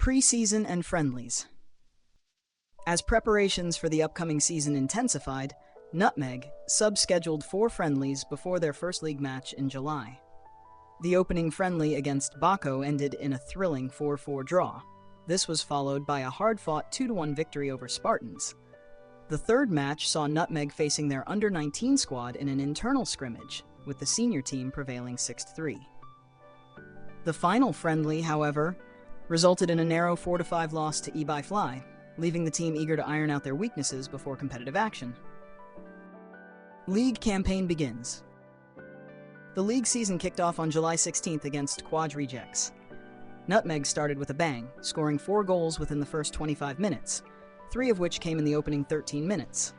Preseason and friendlies. As preparations for the upcoming season intensified, Nutmeg sub-scheduled 4 friendlies before their first league match in July. The opening friendly against Baco ended in a thrilling 4-4 draw. This was followed by a hard-fought 2-1 victory over Spartans. The third match saw Nutmeg facing their under-19 squad in an internal scrimmage, with the senior team prevailing 6-3. The final friendly, however, resulted in a narrow 4-5 loss to eBay Fly, leaving the team eager to iron out their weaknesses before competitive action. League campaign begins. The league season kicked off on July 16th against Quad Rejects. Nutmeg started with a bang, scoring 4 goals within the first 25 minutes, 3 of which came in the opening 13 minutes.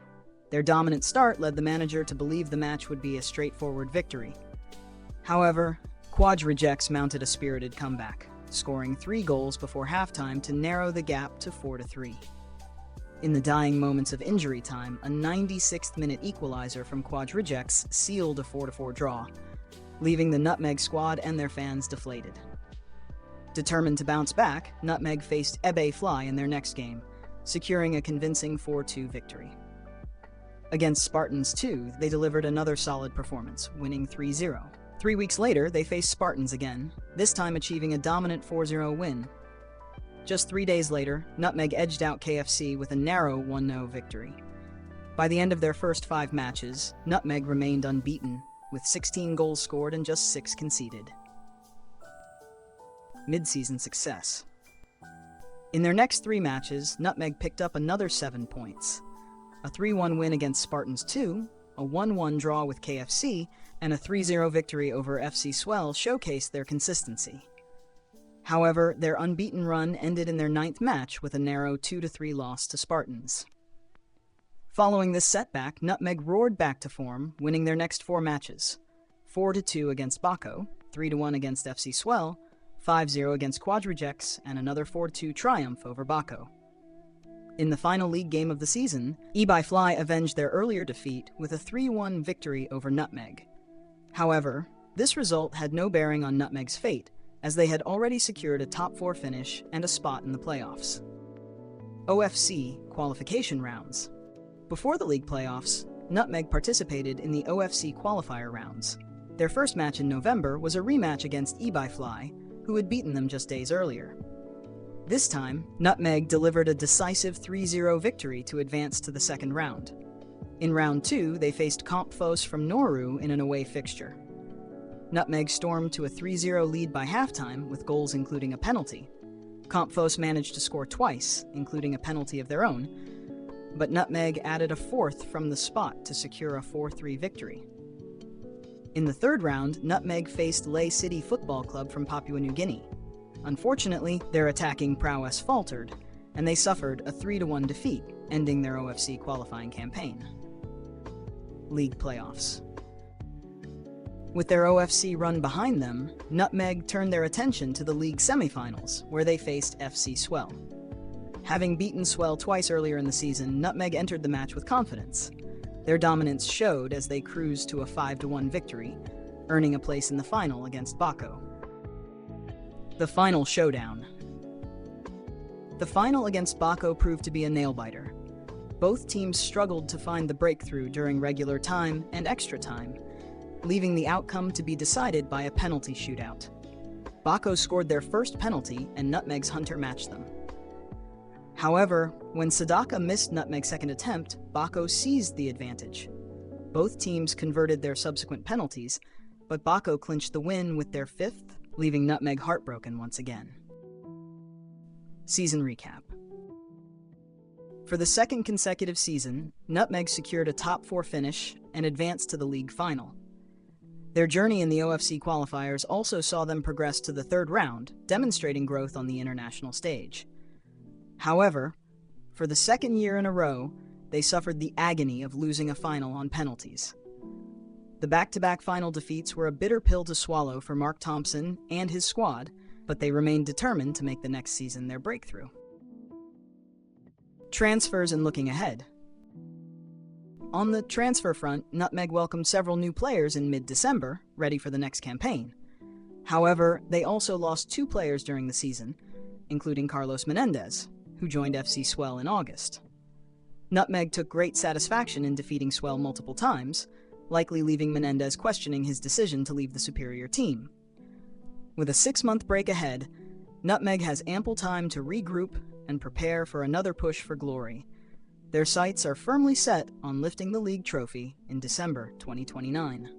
Their dominant start led the manager to believe the match would be a straightforward victory. However, Quad Rejects mounted a spirited comeback, scoring 3 goals before halftime to narrow the gap to 4-3. In the dying moments of injury time, a 96th-minute equalizer from Quad Rejects sealed a 4-4 draw, leaving the Nutmeg squad and their fans deflated. Determined to bounce back, Nutmeg faced eBay Fly in their next game, securing a convincing 4-2 victory. Against Spartans 2, they delivered another solid performance, winning 3-0. 3 weeks later, they faced Spartans again, this time achieving a dominant 4-0 win. Just 3 days later, Nutmeg edged out KFC with a narrow 1-0 victory. By the end of their first 5 matches, Nutmeg remained unbeaten, with 16 goals scored and just 6 conceded. Mid-season success. In their next 3 matches, Nutmeg picked up another 7 points. A 3-1 win against Spartans 2, a 1-1 draw with KFC, and a 3-0 victory over FC Swell showcased their consistency. However, their unbeaten run ended in their 9th match with a narrow 2-3 loss to Spartans. Following this setback, Nutmeg roared back to form, winning their next 4 matches: 4-2 against Baco, 3-1 against FC Swell, 5-0 against Quad Rejects, and another 4-2 triumph over Baco. In the final league game of the season, eBay Fly avenged their earlier defeat with a 3-1 victory over Nutmeg. However, this result had no bearing on Nutmeg's fate, as they had already secured a top 4 finish and a spot in the playoffs. OFC qualification rounds. Before the league playoffs, Nutmeg participated in the OFC qualifier rounds. Their first match in November was a rematch against eBay Fly, who had beaten them just days earlier. This time, Nutmeg delivered a decisive 3-0 victory to advance to the second round. In round 2, they faced Compfos from Nauru in an away fixture. Nutmeg stormed to a 3-0 lead by halftime, with goals including a penalty. Compfos managed to score twice, including a penalty of their own, but Nutmeg added a 4th from the spot to secure a 4-3 victory. In the third round, Nutmeg faced Ley City Football Club from Papua New Guinea. Unfortunately, their attacking prowess faltered, and they suffered a 3-1 defeat, ending their OFC qualifying campaign. League playoffs. With their OFC run behind them, Nutmeg turned their attention to the league semifinals, where they faced FC Swell. Having beaten Swell twice earlier in the season, Nutmeg entered the match with confidence. Their dominance showed as they cruised to a 5-1 victory, earning a place in the final against Baco. The final showdown. The final against Baco proved to be a nail-biter. Both teams struggled to find the breakthrough during regular time and extra time, leaving the outcome to be decided by a penalty shootout. Baco scored their first penalty, and Nutmeg's Hunter matched them. However, when Sadaka missed Nutmeg's second attempt, Baco seized the advantage. Both teams converted their subsequent penalties, but Baco clinched the win with their 5th, leaving Nutmeg heartbroken once again. Season recap. For the second consecutive season, Nutmeg secured a top 4 finish and advanced to the league final. Their journey in the OFC qualifiers also saw them progress to the third round, demonstrating growth on the international stage. However, for the second year in a row, they suffered the agony of losing a final on penalties. The back-to-back final defeats were a bitter pill to swallow for Mark Thompson and his squad, but they remained determined to make the next season their breakthrough. Transfers and looking ahead. On the transfer front, Nutmeg welcomed several new players in mid-December, ready for the next campaign. However, they also lost 2 players during the season, including Carlos Menendez, who joined FC Swell in August. Nutmeg took great satisfaction in defeating Swell multiple times, likely leaving Menendez questioning his decision to leave the superior team. With a 6-month break ahead, Nutmeg has ample time to regroup and prepare for another push for glory. Their sights are firmly set on lifting the league trophy in December 2029.